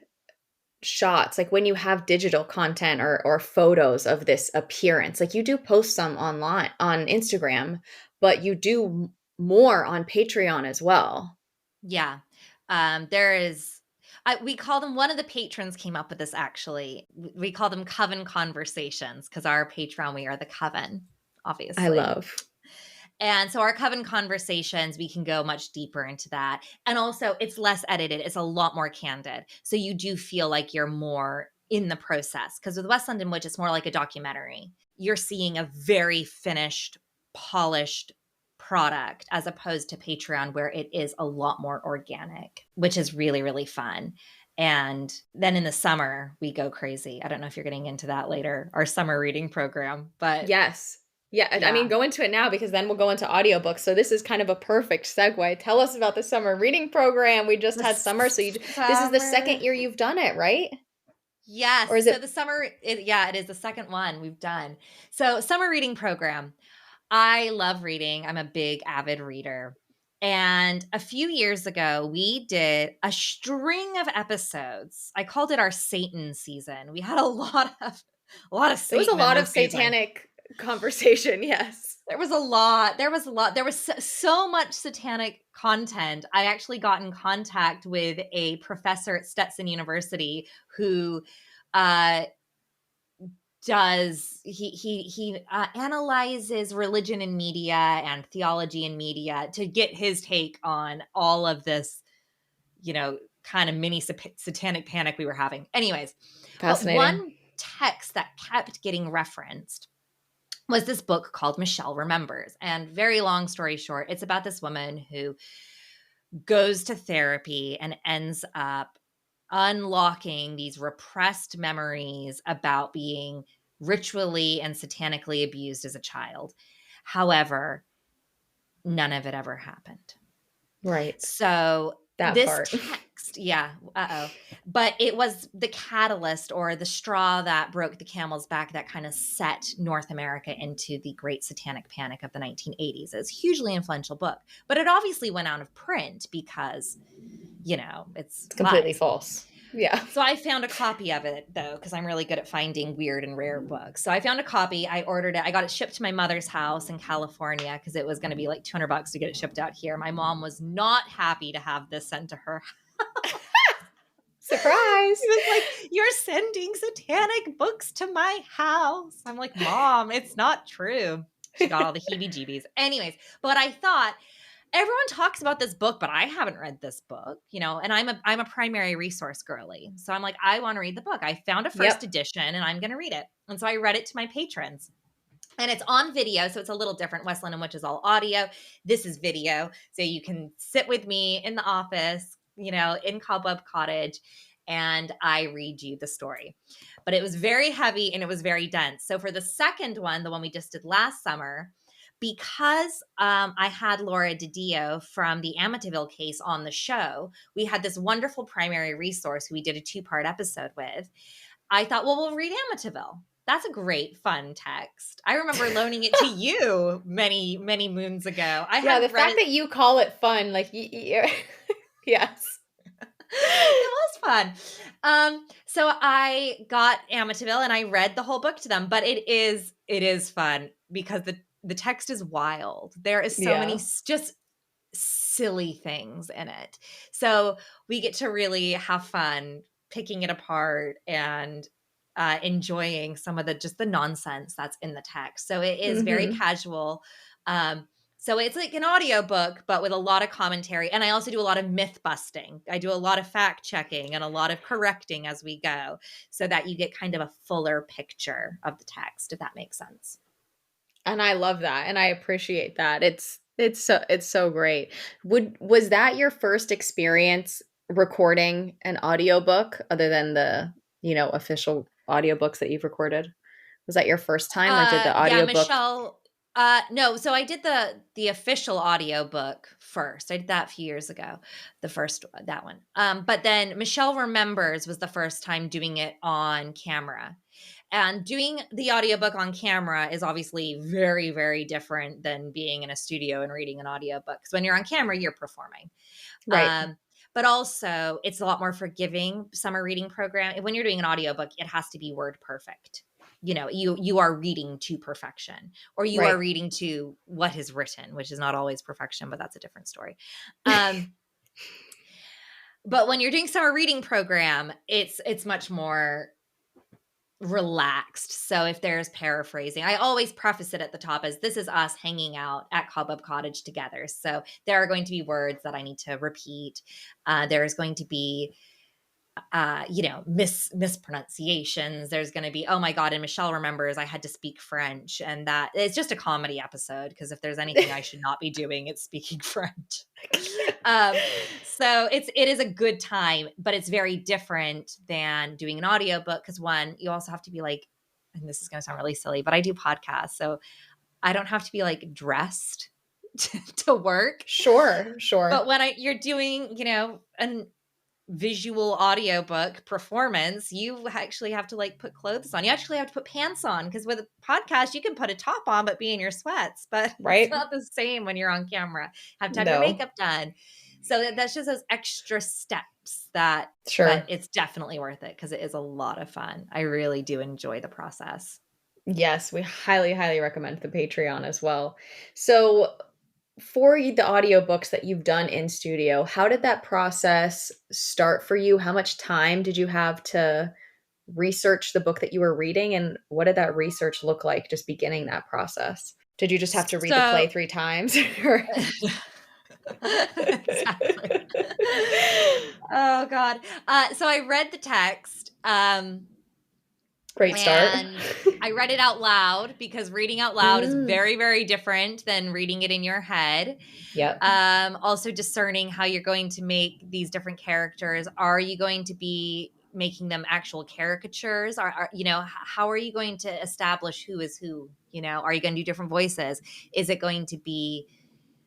S1: shots, like when you have digital content or photos of this appearance, like you do post some online on Instagram, but you do more on Patreon as well.
S2: Yeah. There is, we call them, one of the patrons came up with this actually. We call them Coven Conversations because our Patreon, we are the Coven,
S1: I
S2: obviously.
S1: love.
S2: And so our Coven Conversations, we can go much deeper into that. And also it's less edited. It's a lot more candid. So you do feel like you're more in the process. Because with West London Witch, it's more like a documentary. You're seeing a very finished, polished product as opposed to Patreon where it is a lot more organic, which is really, really fun. And then in the summer, we go crazy. I don't know if you're getting into that later, our summer reading program, but
S1: Yes. Yeah, I mean,
S2: yeah.
S1: go into it now because then we'll go into audiobooks. So this is kind of a perfect segue. Tell us about the summer reading program. We just
S2: The
S1: had summer, so this is the
S2: summer.
S1: second year you've done it, right? Or is
S2: Yes. So
S1: it?
S2: the summer, it is the second one we've done. So summer reading program. I love reading. I'm a big avid reader. And a few years ago, we did a string of episodes. I called it our Satan season. We had a lot of
S1: There was a
S2: Satan in
S1: lot of
S2: this season.
S1: satanic conversation. Yes.
S2: There was a lot. There was so much satanic content. I actually got in contact with a professor at Stetson University who uh, analyzes religion in media and theology in media to get his take on all of this, kind of mini satanic panic we were having. Anyways, but
S1: Fascinating.
S2: one text that kept getting referenced was this book called Michelle Remembers. And very long story short, it's about this woman who goes to therapy and ends up unlocking these repressed memories about being ritually and satanically abused as a child. However, none of it ever happened.
S1: Right.
S2: So
S1: That
S2: this
S1: part.
S2: text, yeah, but it was the catalyst or the straw that broke the camel's back that kind of set North America into the Great Satanic Panic of the 1980s. It's a hugely influential book, but it obviously went out of print because, it's
S1: It's completely
S2: lies.
S1: false. Yeah.
S2: So I found a copy of it though, because I'm really good at finding weird and rare books. So I found a copy. I ordered it. I got it shipped to my mother's house in California because it was going to be like $200 to get it shipped out here. My mom was not happy to have this sent to her.
S1: Surprise.
S2: She was like, "You're sending satanic books to my house." I'm like, "Mom, it's not true." She got all the heebie-jeebies. Anyways, but I thought, everyone talks about this book, but I haven't read this book, and I'm a primary resource girly. So I'm like, I want to read the book. I found a first
S1: Yep.
S2: edition and I'm going to read it. And so I read it to my patrons. And it's on video, so it's a little different. West London Witch is all audio. This is video. So you can sit with me in the office, in Cobweb Cottage, and I read you the story. But it was very heavy and it was very dense. So for the second one, the one we just did last summer, because I had Laura DiDio from the Amityville case on the show, we had this wonderful primary resource who we did a 2-part episode with. I thought, well, we'll read Amityville. That's a great, fun text. I remember loaning it to you many, many moons ago.
S1: The fact that you call it fun, like, yes.
S2: It was fun. So I got Amityville and I read the whole book to them, but it is fun because the text is wild. There is so many just silly things in it. So we get to really have fun picking it apart and enjoying some of the nonsense that's in the text. So it is very casual. So it's like an audiobook, but with a lot of commentary. And I also do a lot of myth busting. I do a lot of fact checking and a lot of correcting as we go so that you get kind of a fuller picture of the text, if that makes sense.
S1: And I love that. And I appreciate that. It's so great. Was that your first experience recording an audiobook other than the, official audiobooks that you've recorded? Was that your first time or did the
S2: Yeah,
S1: audiobook?
S2: No, so I did the official audiobook first. I did that a few years ago, the first that one. But then Michelle Remembers was the first time doing it on camera. And doing the audiobook on camera is obviously very, very different than being in a studio and reading an audiobook. Because when you're on camera, you're performing.
S1: Right.
S2: Um, but also, it's a lot more forgiving summer reading program. When you're doing an audiobook, it has to be word perfect. You know, you are reading to perfection, or you are
S1: Right.
S2: reading to what is written, which is not always perfection, but that's a different story. But when you're doing summer reading program, it's much more relaxed. So if there's paraphrasing, I always preface it at the top as this is us hanging out at Cobweb Cottage together. So there are going to be words that I need to repeat. There's going to be mispronunciations. There's going to be, oh my God, and Michelle Remembers I had to speak French, and that it's just a comedy episode, because if there's anything I should not be doing, it's speaking French. So it is a good time, but it's very different than doing an audiobook, because one, you also have to be like, and this is going to sound really silly, but I do podcasts, so I don't have to be like dressed to work.
S1: Sure.
S2: But when you're doing, an visual audiobook performance, you actually have to like put clothes on. You actually have to put pants on, because with a podcast, you can put a top on but be in your sweats. But
S1: Right.
S2: it's not the same when you're on camera. Have to have
S1: No.
S2: your makeup done. So that's just those extra steps that,
S1: Sure.
S2: but it's definitely worth it, because it is a lot of fun. I really do enjoy the process.
S1: Yes, we highly, highly recommend the Patreon as well. So for the audiobooks that you've done in studio, how did that process start for you? How much time did you have to research the book that you were reading? And what did that research look like just beginning that process? Did you just have to read the play 3 times?
S2: Exactly. Oh God. So I read the text.
S1: Great start.
S2: And I read it out loud, because reading out loud is very, very different than reading it in your head.
S1: Yep.
S2: Also discerning how you're going to make these different characters. Are you going to be making them actual caricatures? How are you going to establish who is who? Are you going to do different voices?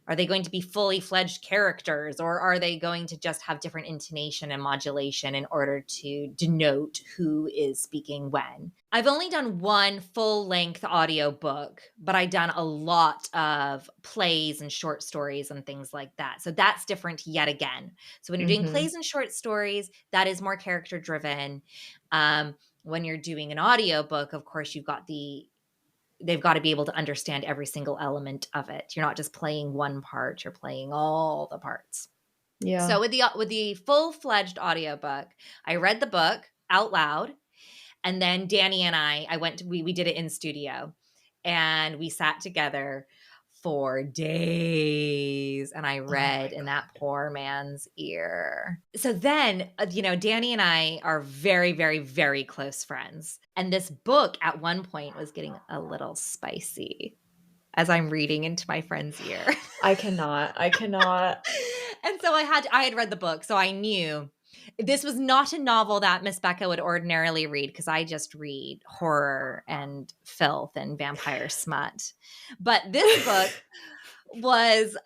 S2: Are they going to be fully fledged characters, or are they going to just have different intonation and modulation in order to denote who is speaking when? I've only done one full-length audiobook, but I've done a lot of plays and short stories and things like that. So that's different yet again. So when you're doing plays and short stories, that is more character-driven. When you're doing an audiobook, of course, they've got to be able to understand every single element of it. You're not just playing one part, you're playing all the parts.
S1: Yeah.
S2: So with the full-fledged audiobook, I read the book out loud, and then Danny and we did it in studio, and we sat together for days, and I read in that poor man's ear. So then, Danny and I are very, very, very close friends. And this book at one point was getting a little spicy as I'm reading into my friend's ear.
S1: I cannot.
S2: And so I had read the book, so I knew this was not a novel that Miss Becca would ordinarily read, because I just read horror and filth and vampire smut. But this book was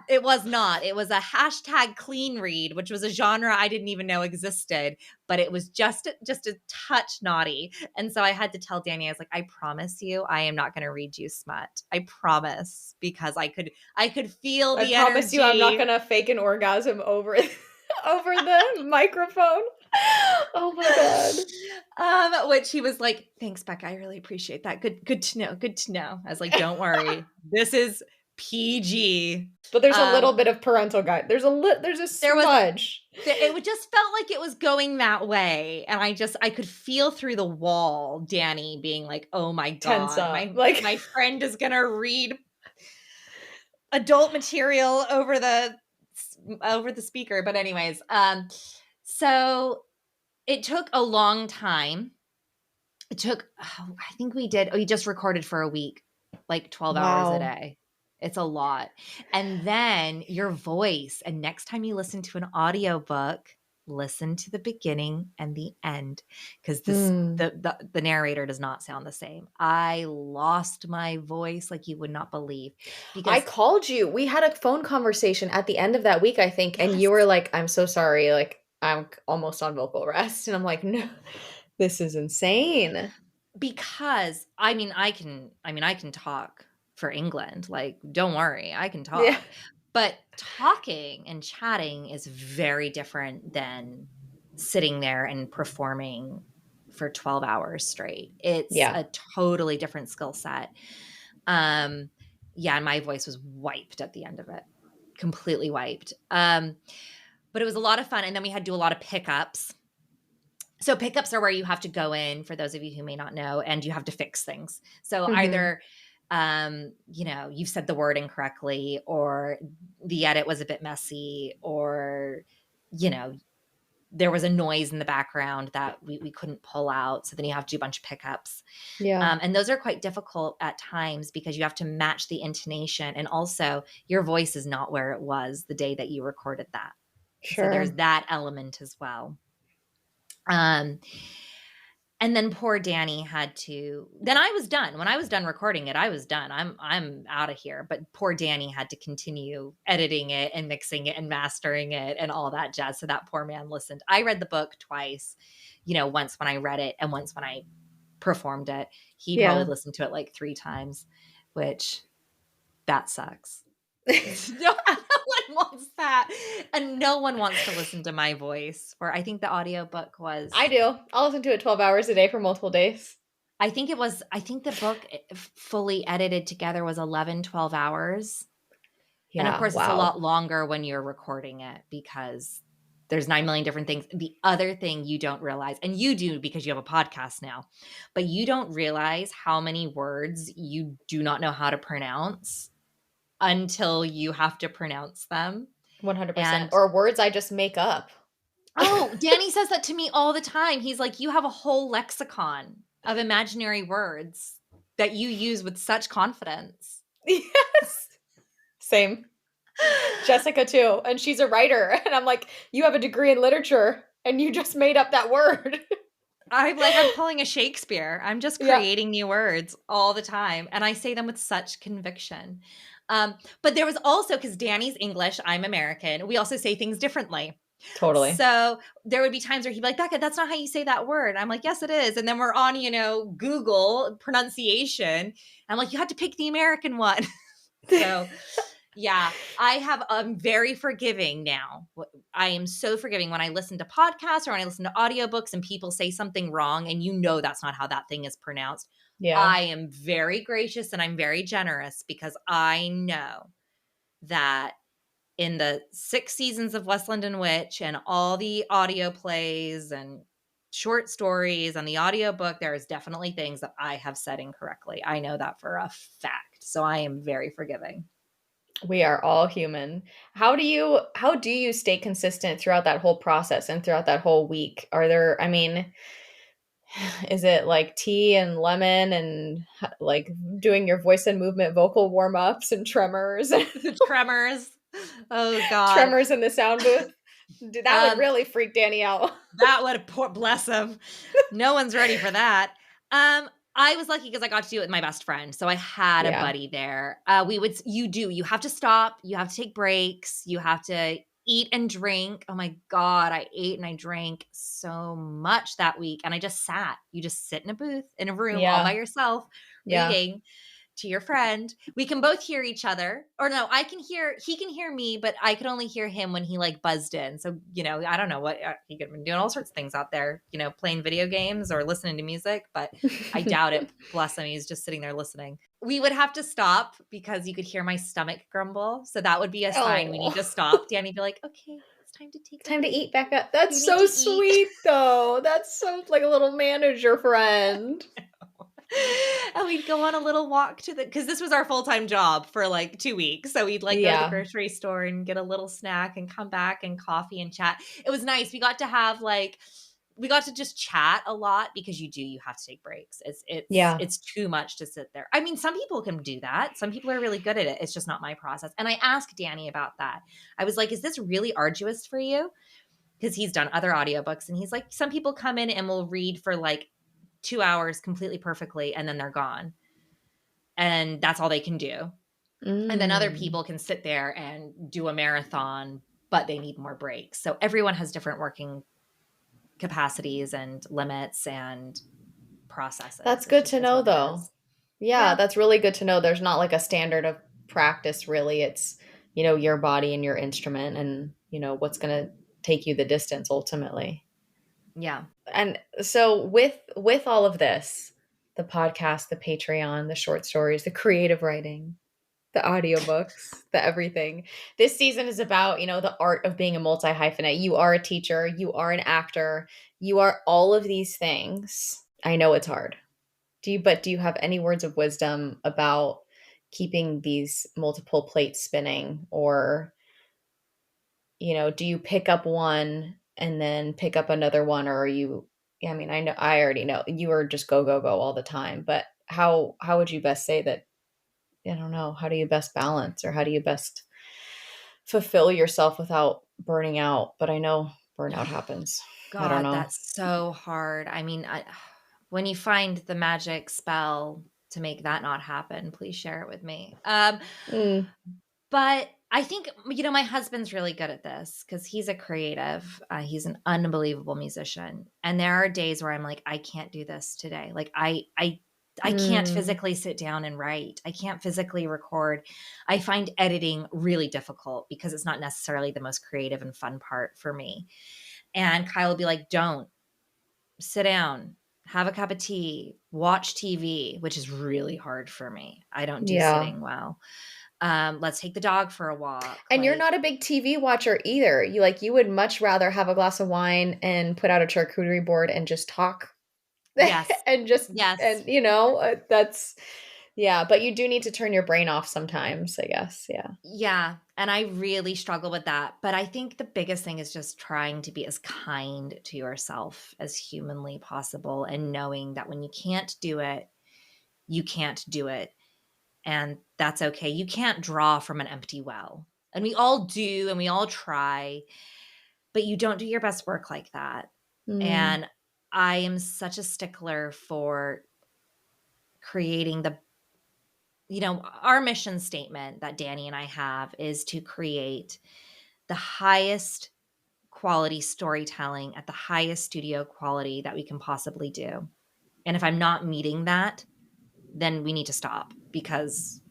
S2: it was not. It was a hashtag clean read, which was a genre I didn't even know existed, but it was just a touch naughty. And so I had to tell Danny, I was like, I promise you, I am not going to read you smut. I promise, because I could feel the energy.
S1: I promise you, I'm not going to fake an orgasm over the microphone. Oh my
S2: God. Which he was like, thanks, Becca. I really appreciate that. Good to know. Good to know. I was like, don't worry. This is PG.
S1: But there's a little bit of parental guide. There's a smudge.
S2: It just felt like it was going that way. And I could feel through the wall Danny being like, oh my God, my friend is going to read adult material over the speaker. But anyways, so it took a long time. It took, I think we just recorded for a week, like 12 hours a day. It's a lot. And then your voice, and next time you listen to an audiobook, listen to the beginning and the end, because
S1: Hmm.
S2: the narrator does not sound the same. I lost my voice like you would not believe,
S1: I
S2: because
S1: called you. We had a phone conversation at the end of that week, I think, and you
S2: yes,
S1: were like, "I'm so sorry, like I'm almost on vocal rest." And I'm like, "No, this is insane."
S2: because I mean I can talk for England, like, don't worry, I can
S1: Yeah.
S2: talk. But talking and chatting is very different than sitting there and performing for 12 hours straight. It's
S1: Yeah.
S2: a totally different skill set. Um yeah, and my voice was wiped at the end of it. Completely wiped. But it was a lot of fun, and then we had to do a lot of pickups. So pickups are where you have to go in, for those of you who may not know, and you have to fix things. So
S1: Mhm.
S2: either you've said the word incorrectly, or the edit was a bit messy, or you know, there was a noise in the background that we couldn't pull out. So then you have to do a bunch of pickups.
S1: Yeah.
S2: And those are quite difficult at times because you have to match the intonation. And also, your voice is not where it was the day that you recorded that. So there's
S1: Sure.
S2: that element as well. Um, and then poor Danny had to, then I was done. When I was done recording it, I was done. I'm out of here. But poor Danny had to continue editing it and mixing it and mastering it and all that jazz. So that poor man listened. I read the book twice, once when I read it and once when I performed it. He probably
S1: Yeah.
S2: listened to it like 3 times, which that sucks. No one wants that. And no one wants to listen to my voice. Or I think the audiobook
S1: I
S2: was,
S1: do. I'll listen to it 12 hours a day for multiple days.
S2: I think the book fully edited together was 11, 12 hours. And of
S1: Yeah,
S2: course, it's a
S1: wow.
S2: lot longer when you're recording it because there's 9 million different things. The other thing you don't realize, and you do because you have a podcast now, but you don't realize how many words you do not know how to pronounce until you have to pronounce them.
S1: 100%.
S2: And
S1: Or words I just make up.
S2: oh, Danny says that to me all the time. He's like, you have a whole lexicon of imaginary words that you use with such confidence.
S1: Yes. Same. Jessica too, and she's a writer, and I'm like, "You have a degree in literature, and you just made up that word."
S2: I'm pulling a Shakespeare. I'm just
S1: Yeah,
S2: creating new words all the time. And I say them with such conviction. But there was also, because Danny's English, I'm American, we also say things differently.
S1: totally.
S2: So there would be times where he'd be like, Becca, that's not how you say that word. I'm like, yes, it is. And then we're on, Google pronunciation. I'm like, you have to pick the American one. So yeah, I'm very forgiving now. I am so forgiving when I listen to podcasts or when I listen to audiobooks and people say something wrong and that's not how that thing is pronounced.
S1: Yeah.
S2: I am very gracious and I'm very generous because I know that in the 6 seasons of West London Witch and all the audio plays and short stories and the audiobook, there is definitely things that I have said incorrectly. I know that for a fact. So I am very forgiving.
S1: We are all human. How do you stay consistent throughout that whole process and throughout that whole week? Are there I mean, is it like tea and lemon and like doing your voice and movement vocal warm-ups and tremors?
S2: The tremors. Oh God.
S1: Tremors in the sound booth? Dude, that would
S2: Um,
S1: really freak Danny out.
S2: that would poor bless him. No one's ready for that. I was lucky because I got to do it with my best friend. So I had a
S1: Yeah.
S2: buddy there. You have to stop, you have to take breaks, you have to eat and drink. Oh my God, I ate and I drank so much that week. And I just sat. You just sit in a booth in a room all by
S1: Yeah.
S2: yourself
S1: Yeah.
S2: reading to your friend. We can both hear each other. Or no, he can hear me, but I could only hear him when he like buzzed in. So, I don't know what he could have been doing all sorts of things out there, playing video games or listening to music, but I doubt it. Bless him. He's just sitting there listening. We would have to stop because you could hear my stomach grumble. So that would be a sign we need
S1: Oh.
S2: to stop. Danny'd be like, okay, it's time to take a
S1: Time to
S2: break.
S1: eat, Becca.
S2: You
S1: That's
S2: need
S1: so
S2: to eat.
S1: sweet, though. That's so like a little manager friend.
S2: And we'd go on a little walk because this was our full-time job for like 2 weeks. So we'd like go to the
S1: Yeah.
S2: grocery store and get a little snack and come back and coffee and chat. It was nice. We got to just chat a lot because you have to take breaks.
S1: Yeah.
S2: It's too much to sit there. I mean, some people can do that. Some people are really good at it. It's just not my process. And I asked Danny about that. I was like, is this really arduous for you? because he's done other audiobooks, and he's like, some people come in and will read for like 2 hours completely perfectly, and then they're gone. And that's all they can do. And then other people can sit there and do a marathon, but they need more breaks. So everyone has different working capacities and limits and processes.
S1: That's good to know, though. Yeah, that's really good to know. There's not like a standard of practice, really. It's, your body and your instrument and, what's going to take you the distance ultimately.
S2: Yeah.
S1: And so with all of this, the podcast, the Patreon, the short stories, the creative writing, the audiobooks, the everything. This season is about, the art of being a multi-hyphenate. You are a teacher, you are an actor, you are all of these things. I know it's hard. Do you have any words of wisdom about keeping these multiple plates spinning? Or, do you pick up one and then pick up another one? Or are you, I already know you are just go, go, go all the time, but how would you best say that? I don't know. How do you best balance, or how do you best fulfill yourself without burning out? But I know burnout happens.
S2: God,
S1: I don't know.
S2: that's so hard. I mean, when you find the magic spell to make that not happen, please share it with me. But I think, my husband's really good at this because he's a creative. He's an unbelievable musician. And there are days where I'm like, I can't do this today. Like I can't physically sit down and write. I can't physically record. I find editing really difficult because it's not necessarily the most creative and fun part for me. And Kyle will be like, don't sit down, have a cup of tea, watch TV, which is really hard for me. I don't do sitting well. Let's take the dog for a walk.
S1: And you're not a big TV watcher either. You would much rather have a glass of wine and put out a charcuterie board and just talk.
S2: Yes.
S1: And that's, but you do need to turn your brain off sometimes, I guess. Yeah.
S2: Yeah. And I really struggle with that. But I think the biggest thing is just trying to be as kind to yourself as humanly possible, and knowing that when you can't do it, you can't do it. And that's okay. You can't draw from an empty well. And we all do, and we all try, but you don't do your best work like that. And I am such a stickler for creating our mission statement that Danny and I have is to create the highest quality storytelling at the highest studio quality that we can possibly do. And if I'm not meeting that, then we need to stop because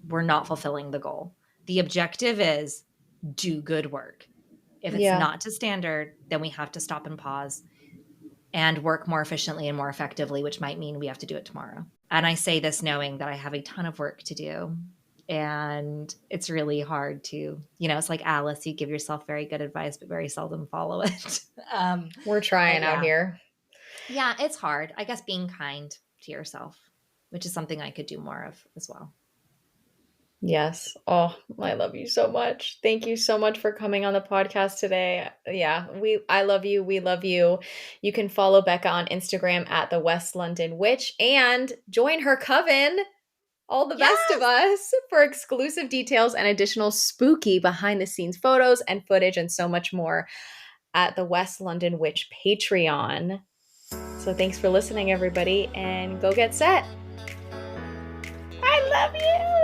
S2: we're not fulfilling the goal. The objective is do good work. If it's not to standard, then we have to stop and pause and work more efficiently and more effectively, which might mean we have to do it tomorrow. And I say this knowing that I have a ton of work to do. And it's really hard to, it's like Alice, you give yourself very good advice, but very seldom follow it.
S1: We're trying out here.
S2: Yeah, it's hard. I guess being kind to yourself, which is something I could do more of as well.
S1: Yes. Oh, I love you so much. Thank you so much for coming on the podcast today. Yeah, I love you. We love you. You can follow Becca on Instagram at the West London Witch and join her coven, All the Best of Us, for exclusive details and additional spooky behind the scenes photos and footage and so much more at the West London Witch Patreon. So thanks for listening, everybody, and go get set. I love you.